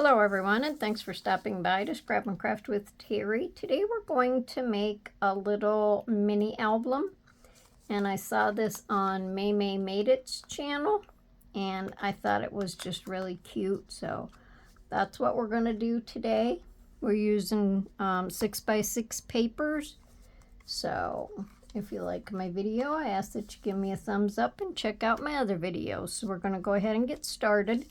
Hello everyone, and thanks for stopping by to Scrap and Craft with Terry. Today we're going to make a little mini album, and I saw this on MayMay Made It's channel, and I thought it was just really cute, so that's what we're going to do today. We're using 6x6 papers, so if you like my video, I ask that you give me a thumbs up and check out my other videos. So we're going to go ahead and get started.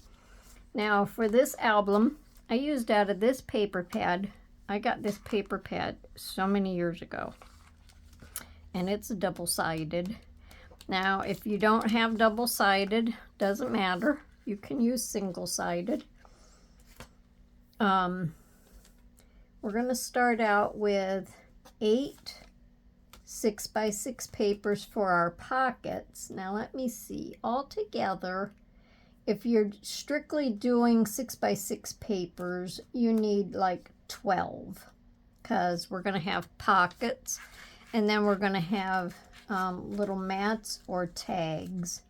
Now for this album, I used out of this paper pad. I got this paper pad so many years ago, and it's double-sided. Now if you don't have double-sided, doesn't matter. You can use single-sided. We're going to start out with 8 6x6 papers for our pockets. Now let me see. Altogether, if you're strictly doing 6x6 papers, you need like 12, because we're going to have pockets, and then we're going to have little mats or tags,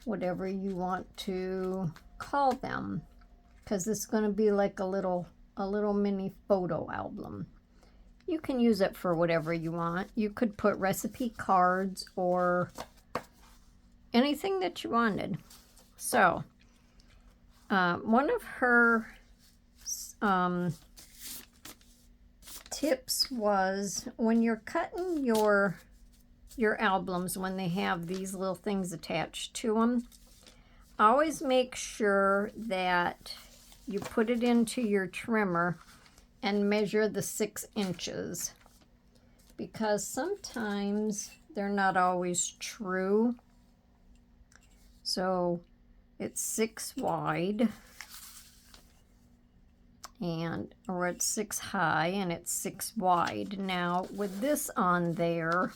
whatever you want to call them, because it's going to be like a little mini photo album. You can use it for whatever you want. You could put recipe cards or anything that you wanted. So, one of her tips was when you're cutting your albums, when they have these little things attached to them, always make sure that you put it into your trimmer and measure the 6 inches, because sometimes they're not always true. So it's 6 wide, or it's 6 high, and it's 6 wide. Now with this on there,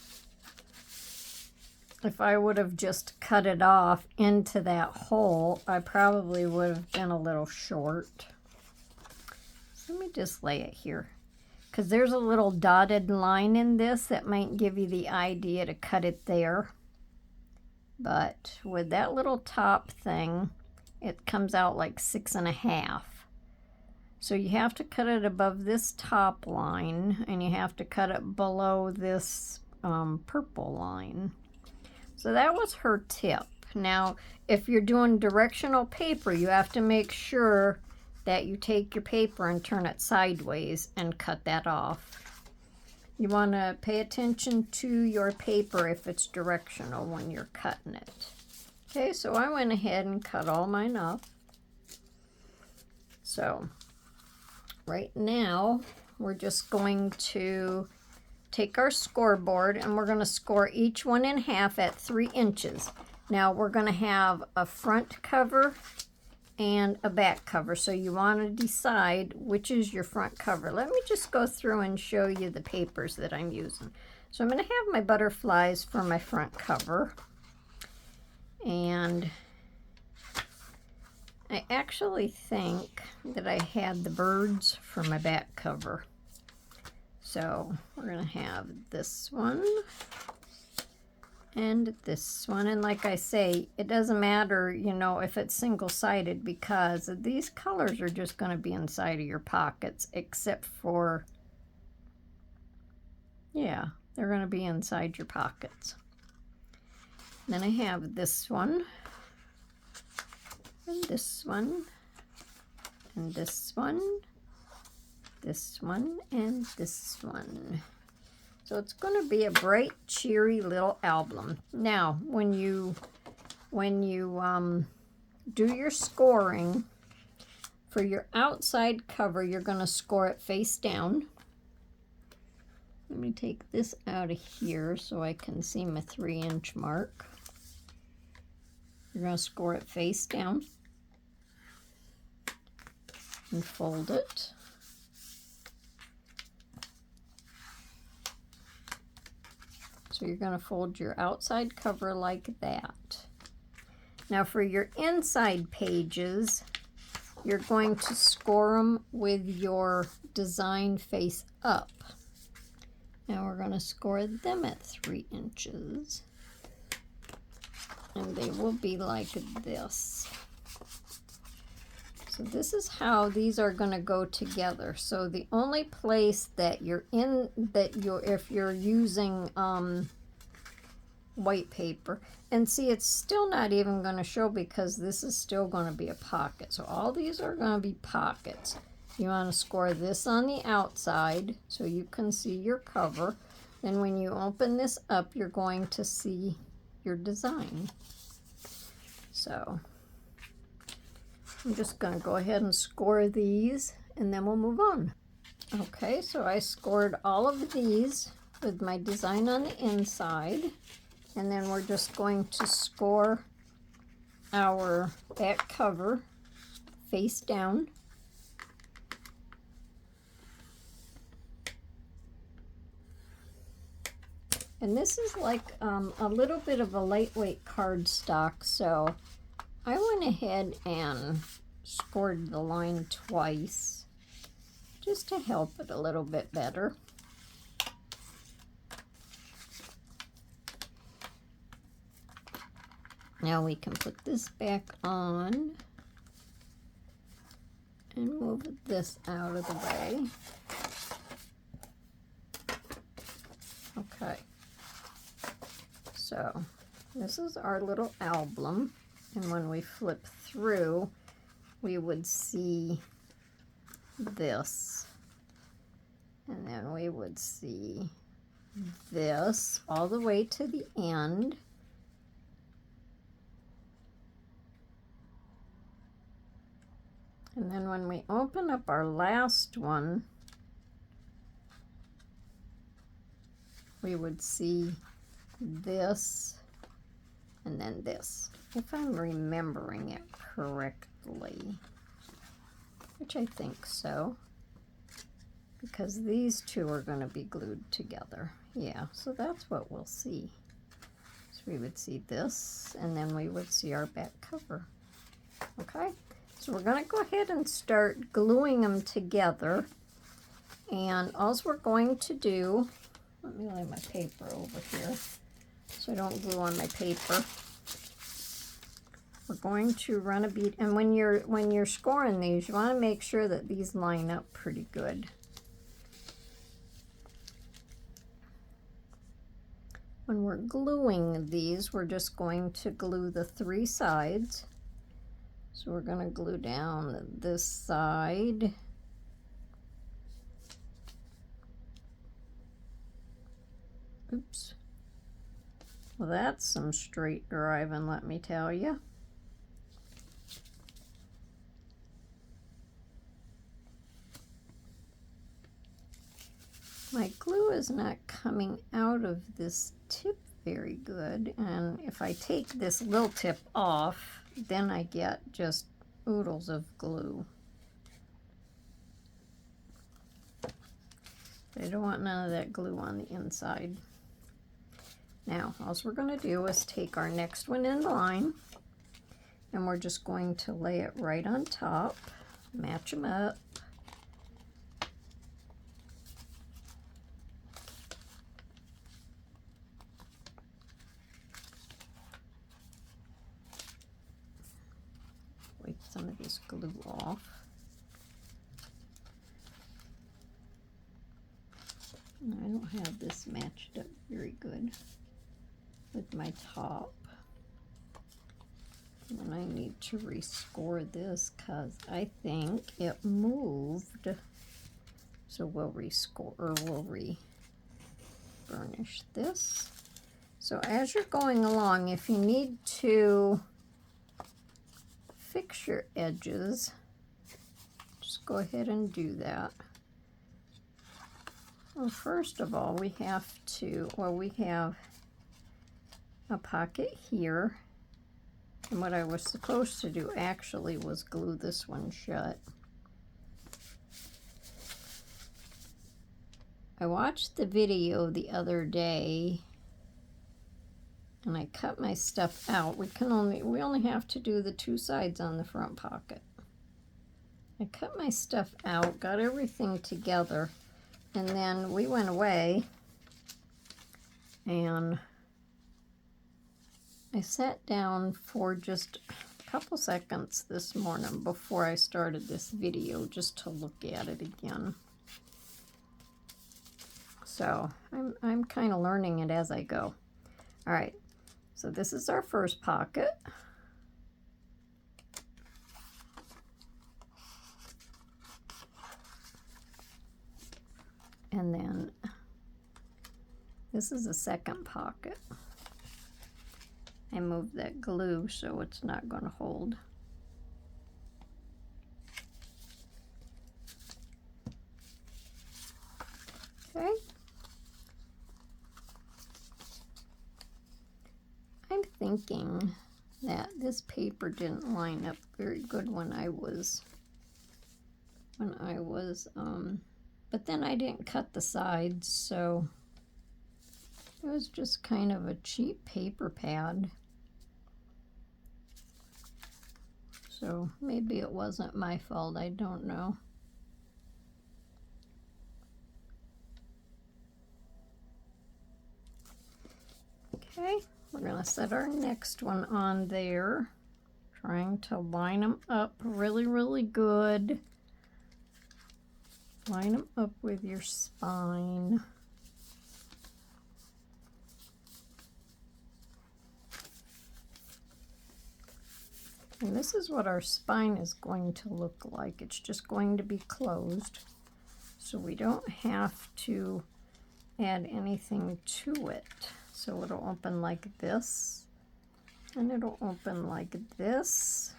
if I would have just cut it off into that hole, I probably would have been a little short. So let me just lay it here, because there's a little dotted line in this that might give you the idea to cut it there. But with that little top thing, it comes out like 6.5. So you have to cut it above this top line, and you have to cut it below this purple line. So that was her tip. Now, if you're doing directional paper, you have to make sure that you take your paper and turn it sideways and cut that off. You want to pay attention to your paper if it's directional when you're cutting it. Okay, so I went ahead and cut all mine off. So right now we're just going to take our scoreboard, and we're going to score each one in half at 3 inches. Now we're going to have a front cover and a back cover, so you want to decide which is your front cover. Let me just go through and show you the papers that I'm using. So I'm going to have my butterflies for my front cover, and I actually think that I had the birds for my back cover. So we're going to have this one and this one, and like I say, it doesn't matter, you know, if it's single-sided, because these colors are just going to be inside of your pockets, except for, yeah, they're going to be inside your pockets. Then I have this one, and this one, and this one, this one, and this one. So it's going to be a bright, cheery little album. Now, when you do your scoring for your outside cover, you're going to score it face down. Let me take this out of here so I can see my 3-inch mark. You're going to score it face down and fold it. So you're going to fold your outside cover like that. Now for your inside pages, you're going to score them with your design face up. Now we're going to score them at 3 inches. And they will be like this. So this is how these are going to go together. So the only place that you're in, if you're using white paper, and see, it's still not even going to show because this is still going to be a pocket. So all these are going to be pockets. You want to score this on the outside so you can see your cover. Then when you open this up, you're going to see your design. So I'm just going to go ahead and score these, and then we'll move on. Okay, so I scored all of these with my design on the inside, and then we're just going to score our back cover face down. And this is like a little bit of a lightweight cardstock, so I went ahead and scored the line twice just to help it a little bit better. Now we can put this back on and move this out of the way. Okay. So this is our little album, and when we flip through, we would see this, and then we would see this all the way to the end. And then when we open up our last one, we would see this, and then this, if I'm remembering it correctly, which I think so, because these two are going to be glued together. Yeah, so that's what we'll see. So we would see this, and then we would see our back cover. Okay, so we're going to go ahead and start gluing them together, and all we're going to do, let me lay my paper over here so I don't glue on my paper. We're going to run a bead, and when you're scoring these, you want to make sure that these line up pretty good. When we're gluing these, we're just going to glue the three sides. So we're going to glue down this side. Oops. Well, that's some straight driving, let me tell you. My glue is not coming out of this tip very good, and if I take this little tip off, then I get just oodles of glue. I don't want none of that glue on the inside. Now, all we're going to do is take our next one in the line, and we're just going to lay it right on top, match them up. Wipe some of this glue off. I don't have this matched up very good with my top, and I need to rescore this because I think it moved. So we'll rescore, or we'll re-burnish this. So as you're going along, if you need to fix your edges, just go ahead and do that. Well, first of all, we have a pocket here, and what I was supposed to do actually was glue this one shut. I watched the video the other day, and I cut my stuff out. We only have to do the two sides on the front pocket. I cut my stuff out, got everything together, and then we went away, and I sat down for just couple seconds this morning before I started this video just to look at it again. So I'm kind of learning it as I go. All right, so this is our first pocket. And then this is the second pocket. I moved that glue so it's not going to hold. Okay. I'm thinking that this paper didn't line up very good when I was but then I didn't cut the sides, so it was just kind of a cheap paper pad. So maybe it wasn't my fault, I don't know. Okay, we're going to set our next one on there, trying to line them up really, really good. Line them up with your spine. And this is what our spine is going to look like. It's just going to be closed, so we don't have to add anything to it. So it'll open like this, and it'll open like this.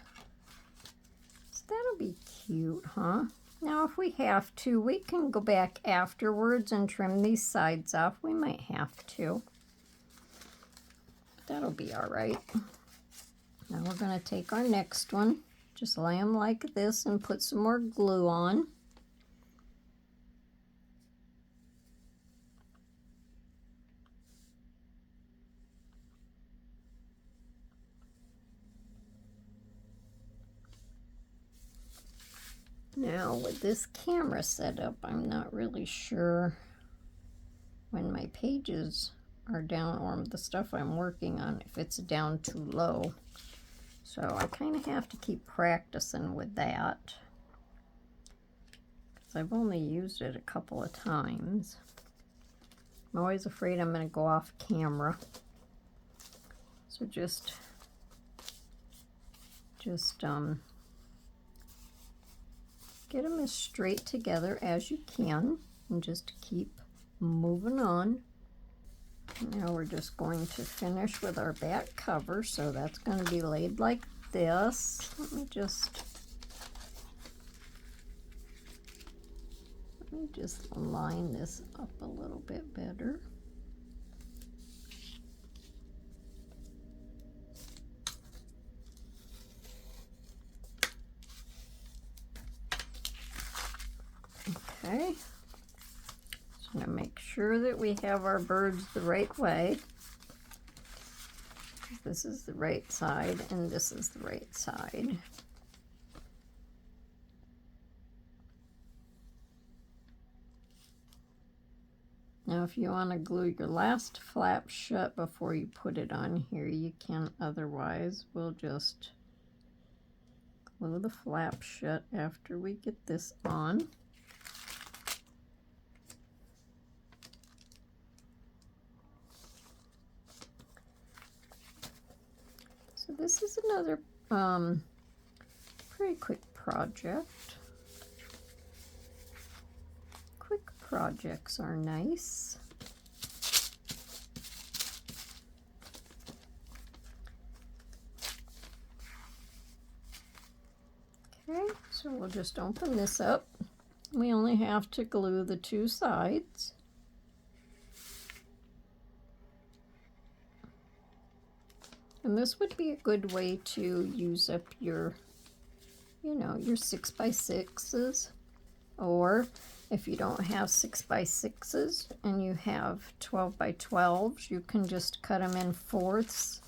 So that'll be cute, huh? Now if we have to, we can go back afterwards and trim these sides off. We might have to. That'll be all right. Now we're going to take our next one, just lay them like this and put some more glue on. Now with this camera setup, I'm not really sure when my pages are down or the stuff I'm working on, if it's down too low. So I kind of have to keep practicing with that, because I've only used it a couple of times. I'm always afraid I'm going to go off camera. So just get them as straight together as you can and just keep moving on. Now we're just going to finish with our back cover, so that's going to be laid like this. Let me just line this up a little bit better. Okay. Just going to make sure that we have our birds the right way. This is the right side and this is the right side. Now if you want to glue your last flap shut before you put it on here, you can. Otherwise, we'll just glue the flap shut after we get this on. So this is another pretty quick project. Quick projects are nice. Okay, so we'll just open this up. We only have to glue the two sides. And this would be a good way to use up your, your 6x6s. Or if you don't have 6x6s and you have 12x12s, you can just cut them in fourths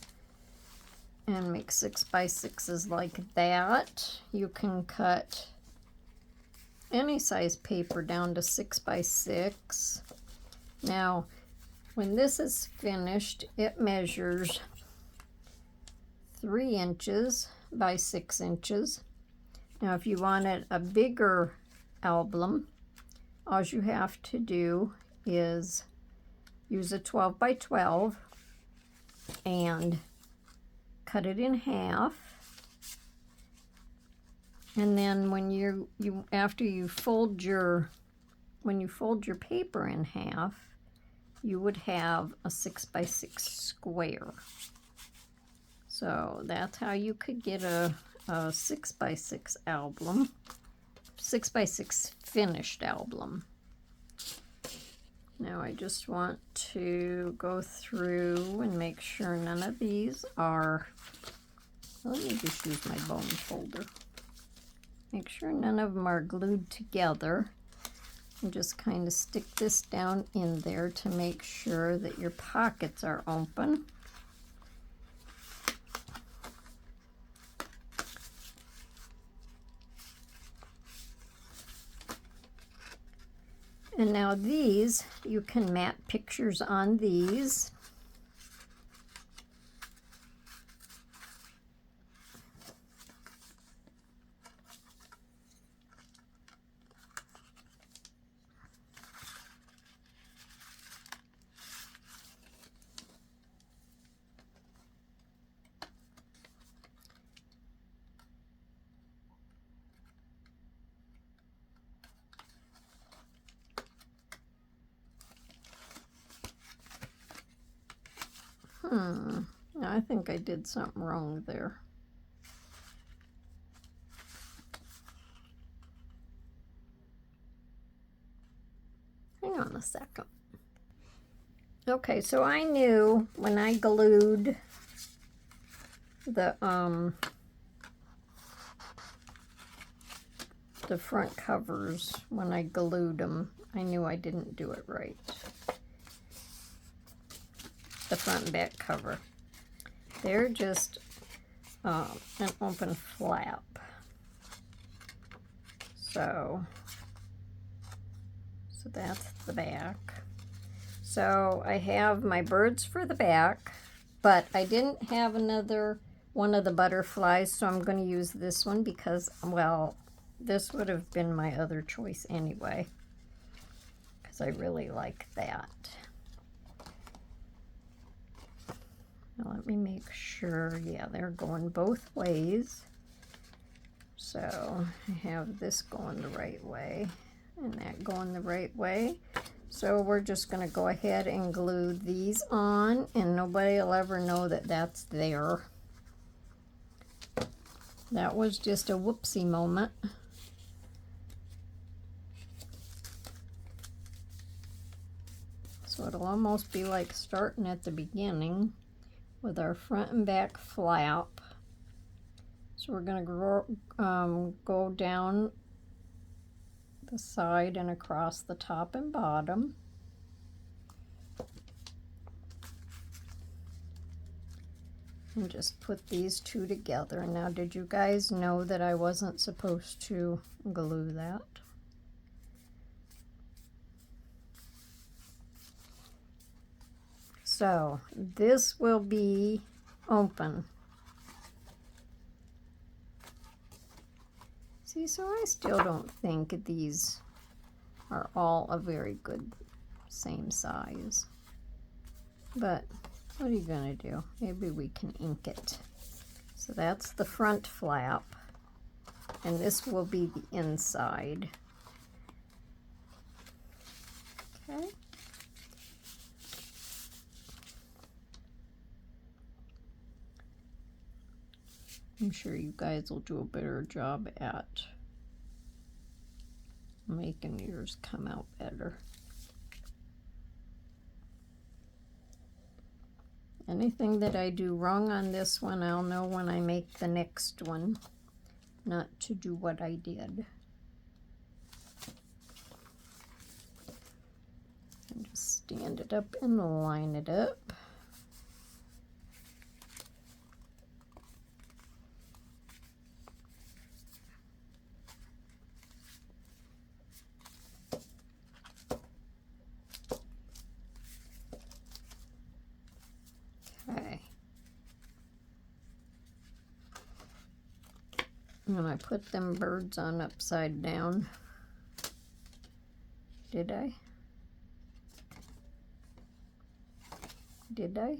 and make 6x6s like that. You can cut any size paper down to 6x6. Now, when this is finished, it measures 3 inches by 6 inches. Now if you wanted a bigger album, all you have to do is use a 12 by 12 and cut it in half. And then when after you fold your paper in half, you would have a 6 by 6 square. So that's how you could get a 6 by 6 album, 6 by 6 finished album. Now I just want to go through and make sure none of these are, let me just use my bone folder. Make sure none of them are glued together. And just kind of stick this down in there to make sure that your pockets are open. And now these, you can map pictures on these. I think I did something wrong there. Hang on a second. Okay, so I knew when I glued the front covers, when I glued them, I knew I didn't do it right. The front and back cover. They're just an open flap. So that's the back. So I have my birds for the back, but I didn't have another one of the butterflies, so I'm going to use this one because, well, this would have been my other choice anyway, because I really like that. Now let me make sure, yeah, they're going both ways. So I have this going the right way and that going the right way. So we're just going to go ahead and glue these on, and nobody will ever know that that's there. That was just a whoopsie moment. So it'll almost be like starting at the beginning with our front and back flap. So we're going to go down the side and across the top and bottom. And just put these two together. Now, did you guys know that I wasn't supposed to glue that? So this will be open. See, so I still don't think these are all a very good same size. But what are you gonna do? Maybe we can ink it. So that's the front flap, and this will be the inside. Okay. I'm sure you guys will do a better job at making yours come out better. Anything that I do wrong on this one, I'll know when I make the next one not to do what I did. And just stand it up and line it up. Okay. And I put them birds on upside down. Did I? Did I?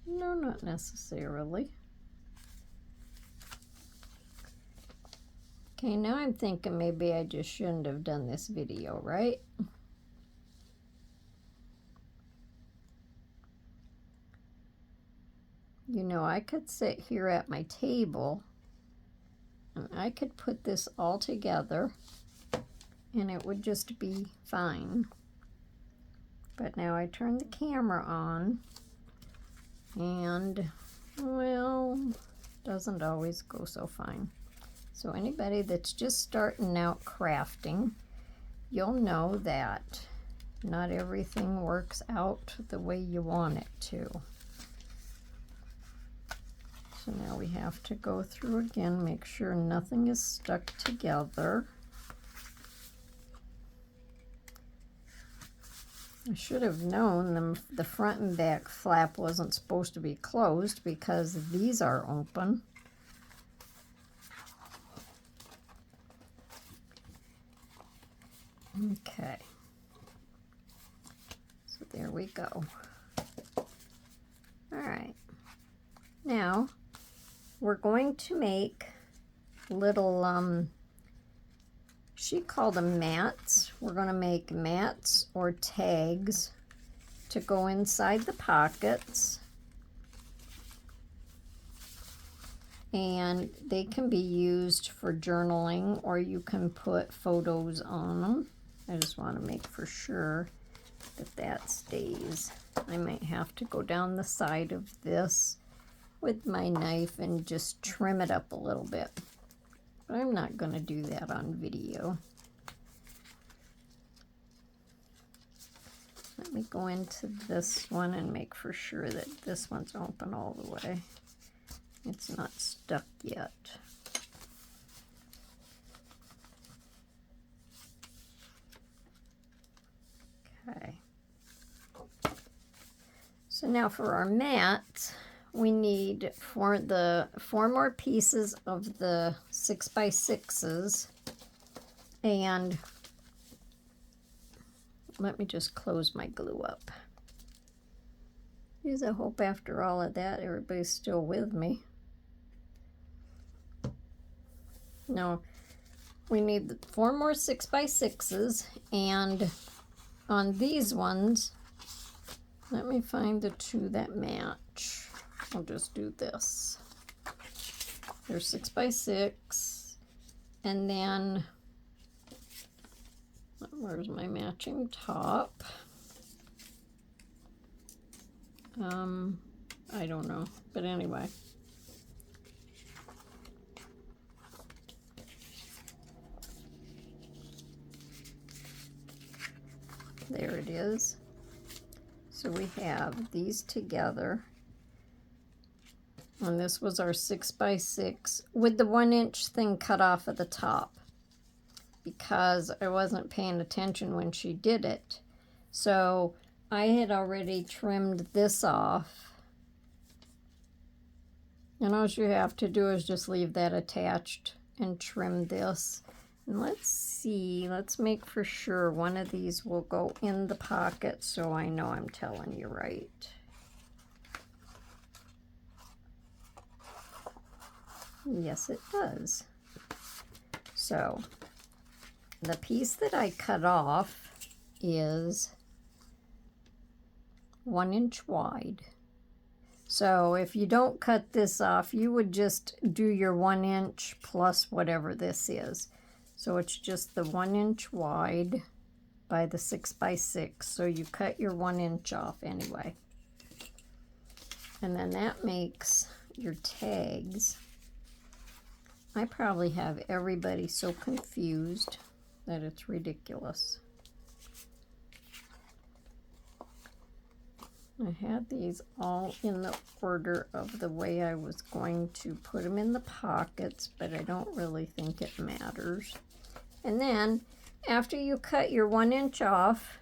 No, not necessarily. Okay, now I'm thinking maybe I just shouldn't have done this video, right? You know, I could sit here at my table and I could put this all together and it would just be fine. But now I turn the camera on and, well, doesn't always go so fine. So anybody that's just starting out crafting, you'll know that not everything works out the way you want it to. So now we have to go through again, make sure nothing is stuck together. I should have known the front and back flap wasn't supposed to be closed because these are open. Okay, so there we go. All right, now we're going to make little, she called them mats. We're going to make mats or tags to go inside the pockets. And they can be used for journaling or you can put photos on them. I just want to make for sure that that stays. I might have to go down the side of this with my knife and just trim it up a little bit. But I'm not going to do that on video. Let me go into this one and make for sure that this one's open all the way. It's not stuck yet. Okay. So now for our mat, we need four more pieces of the 6x6s, and let me just close my glue up. Geez, I hope after all of that everybody's still with me. Now we need 4 more 6x6s, and on these ones, let me find the 2 that match. I'll just do this. They're 6x6, and then where's my matching top? I don't know, but anyway. There it is. So we have these together. And this was our 6x6 with the 1-inch thing cut off at the top because I wasn't paying attention when she did it. So I had already trimmed this off. And all you have to do is just leave that attached and trim this. And let's see, let's make for sure one of these will go in the pocket so I know I'm telling you right. Yes, it does. So the piece that I cut off is 1 inch wide. So if you don't cut this off, you would just do your 1 inch plus whatever this is. So it's just the 1 inch wide by the 6x6. So you cut your 1 inch off anyway. And then that makes your tags. I probably have everybody so confused that it's ridiculous. I had these all in the order of the way I was going to put them in the pockets, but I don't really think it matters. And then after you cut your 1 inch off,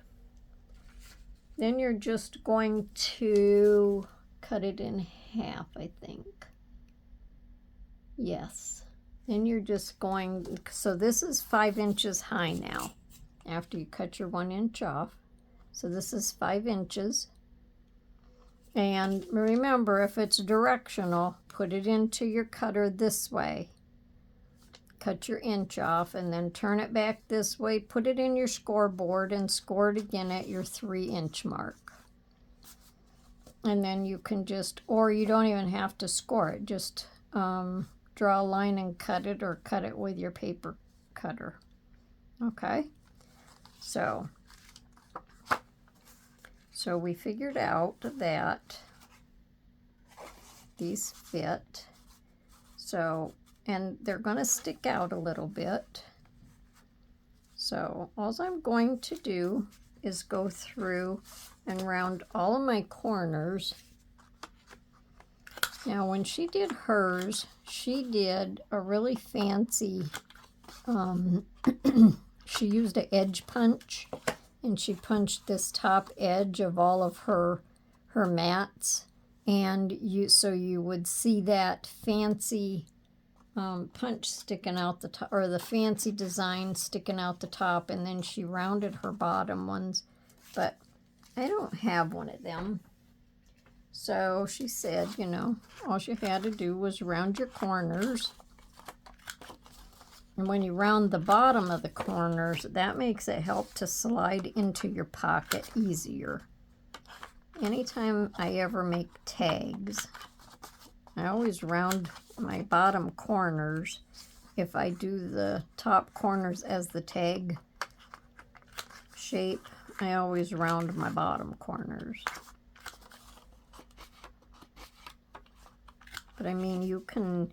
then you're just going to cut it in half, I think. Yes. Then you're just going, so this is 5 inches high now, after you cut your 1 inch off. So this is 5 inches. And remember, if it's directional, put it into your cutter this way. Cut your inch off and then turn it back this way. Put it in your scoreboard and score it again at your 3 inch mark. And then you can just, or you don't even have to score it. Just draw a line and cut it, or cut it with your paper cutter. Okay? So we figured out that these fit. So, and they're going to stick out a little bit. So all I'm going to do is go through and round all of my corners. Now when she did hers, she did a really fancy, she used an edge punch, and she punched this top edge of all of her mats, and so you would see that fancy punch sticking out the top, or the fancy design sticking out the top, and then she rounded her bottom ones, but I don't have one of them. So she said, you know, all you had to do was round your corners. And when you round the bottom of the corners, that makes it help to slide into your pocket easier. Anytime I ever make tags, I always round my bottom corners. If I do the top corners as the tag shape, I always round my bottom corners. But I mean, you can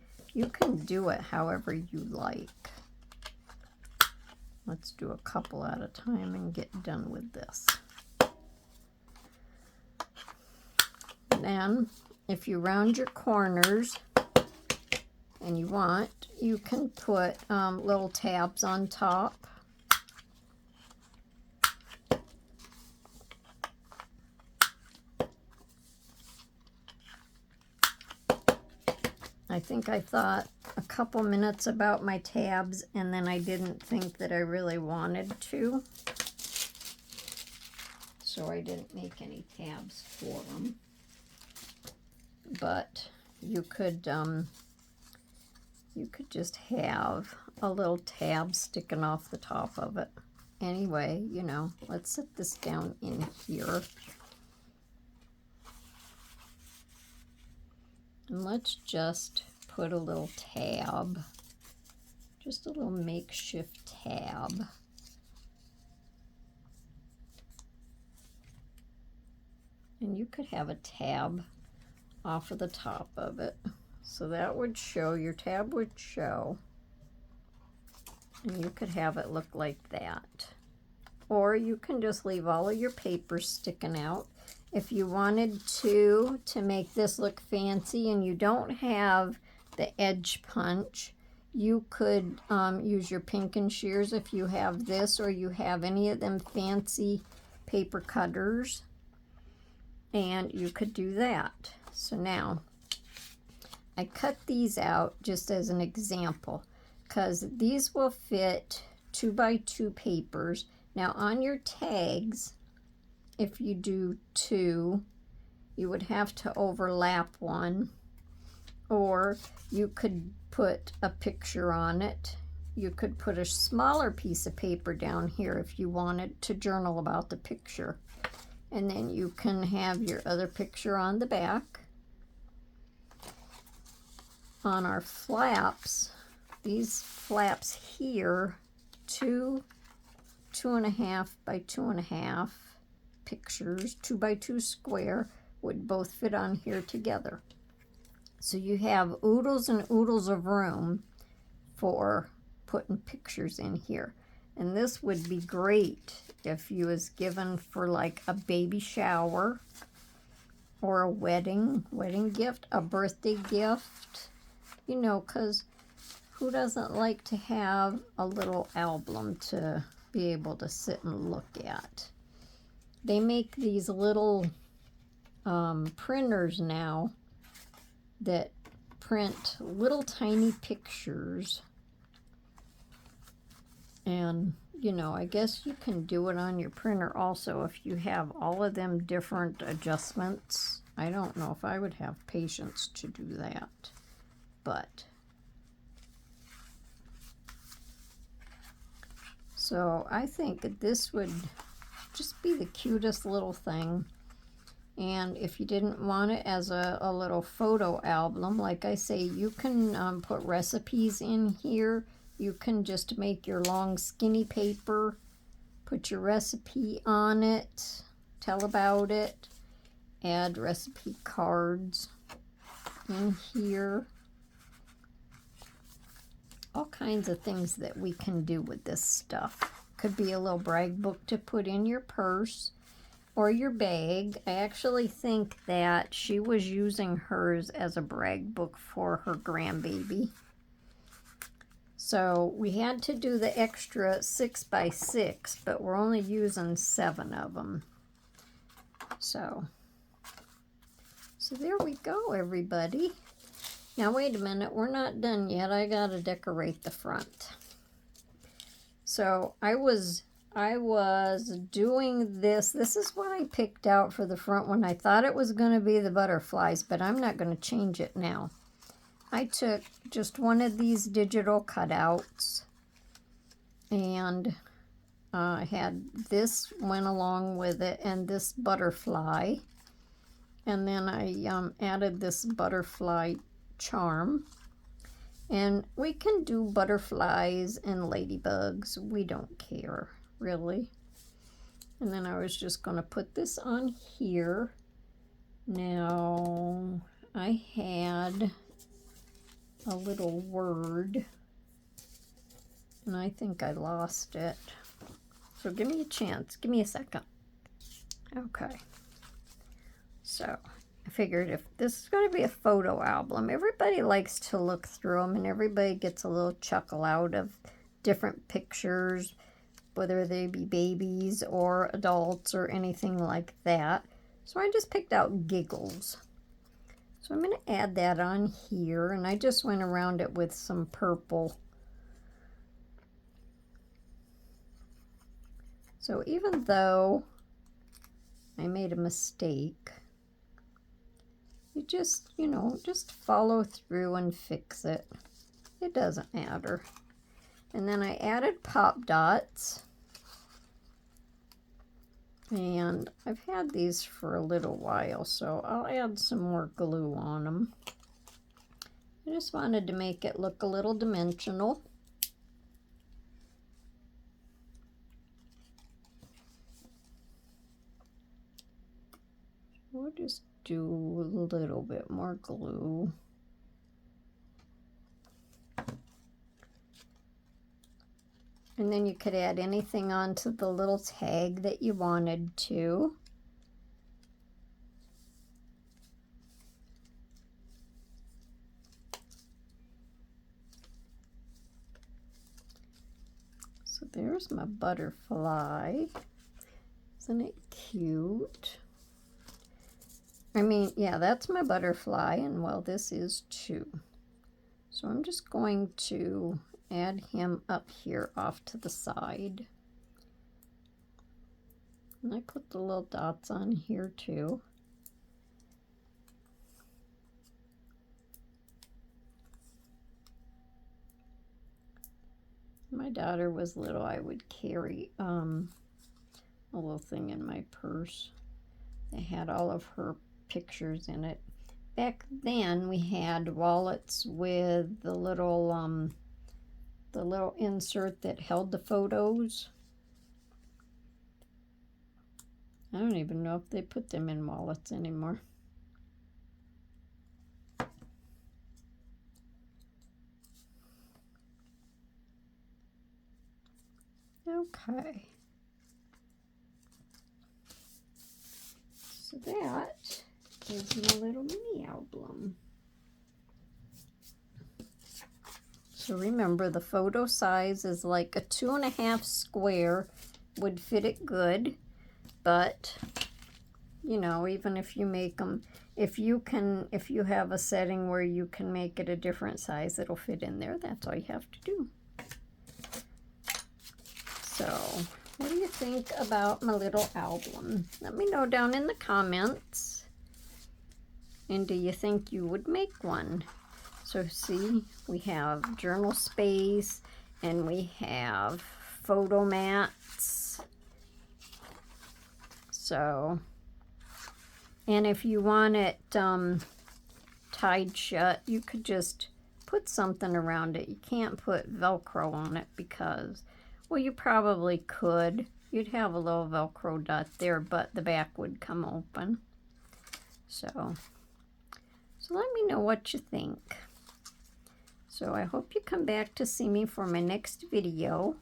do it however you like. Let's do a couple at a time and get done with this. Then, if you round your corners and you want, you can put little tabs on top. I think I thought a couple minutes about my tabs, and then I didn't think that I really wanted to. So I didn't make any tabs for them. But you could just have a little tab sticking off the top of it. Anyway, you know, let's set this down in here. And let's just put a little tab, just a little makeshift tab. And you could have a tab off of the top of it. So that would show, your tab would show. And you could have it look like that. Or you can just leave all of your papers sticking out. If you wanted to make this look fancy and you don't have the edge punch, you could use your Pinkin shears if you have this, or you have any of them fancy paper cutters, and you could do that. So now, I cut these out just as an example, because these will fit 2x2 papers. Now on your tags, if you do 2, you would have to overlap one, or you could put a picture on it. You could put a smaller piece of paper down here if you wanted to journal about the picture. And then you can have your other picture on the back. On our flaps, these flaps here, 2.5 by 2.5 pictures, 2x2 square, would both fit on here together. So you have oodles and oodles of room for putting pictures in here. And this would be great if you was given for like a baby shower, or a wedding gift, a birthday gift, you know, because Who doesn't like to have a little album to be able to sit and look at? They make these little printers now that print little tiny pictures. And, you know, I guess you can do it on your printer also if you have all of them different adjustments. I don't know if I would have patience to do that, but... So I think this would just be the cutest little thing. And if you didn't want it as a little photo album, like I say, you can put recipes in here. You can just make your long skinny paper, put your recipe on it, tell about it, add recipe cards in here. All kinds of things that we can do with this stuff. Could be a little brag book to put in your purse or your bag. I actually think that she was using hers as a brag book for her grandbaby. So we had to do the extra 6x6, but we're only using 7 of them. So there we go, everybody. Now wait a minute, we're not done yet. I gotta decorate the front. So I was doing this. This is what I picked out for the front one. I thought it was gonna be the butterflies, but I'm not gonna change it now. I took just one of these digital cutouts and I had this went along with it and this butterfly. And then I added this butterfly charm. And we can do butterflies and ladybugs. We don't care, really. And then I was just going to put this on here. Now, I had a little word, and I think I lost it. So give me a chance. Give me a second. Okay. So I figured if this is going to be a photo album, everybody likes to look through them, and everybody gets a little chuckle out of different pictures, whether they be babies or adults or anything like that. So I just picked out giggles. So I'm going to add that on here, and I just went around it with some purple. So even though I made a mistake, you just, you know, just follow through and fix it. It doesn't matter. And then I added pop dots. And I've had these for a little while, so I'll add some more glue on them. I just wanted to make it look a little dimensional. We'll just do a little bit more glue. And then you could add anything onto the little tag that you wanted to. So there's my butterfly. Isn't it cute? I mean, yeah, that's my butterfly, and well, this is too. So I'm just going to add him up here off to the side. And I put the little dots on here too. My daughter was little, I would carry a little thing in my purse that had all of her pictures in it. Back then we had wallets with the little insert that held the photos. I don't even know if they put them in wallets anymore. Okay. So that is my little mini album. So remember, the photo size is like a 2.5 square would fit it good, but you know, even if you make them, if you have a setting where you can make it a different size, it'll fit in there. That's all you have to do. So, what do you think about my little album? Let me know down in the comments. And do you think you would make one? So see, we have journal space, and we have photo mats. So, and if you want it tied shut, you could just put something around it. You can't put Velcro on it because, well, you probably could. You'd have a little Velcro dot there, but the back would come open. So let me know what you think. So I hope you come back to see me for my next video.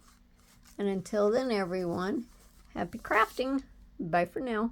And until then, everyone, happy crafting. Bye for now.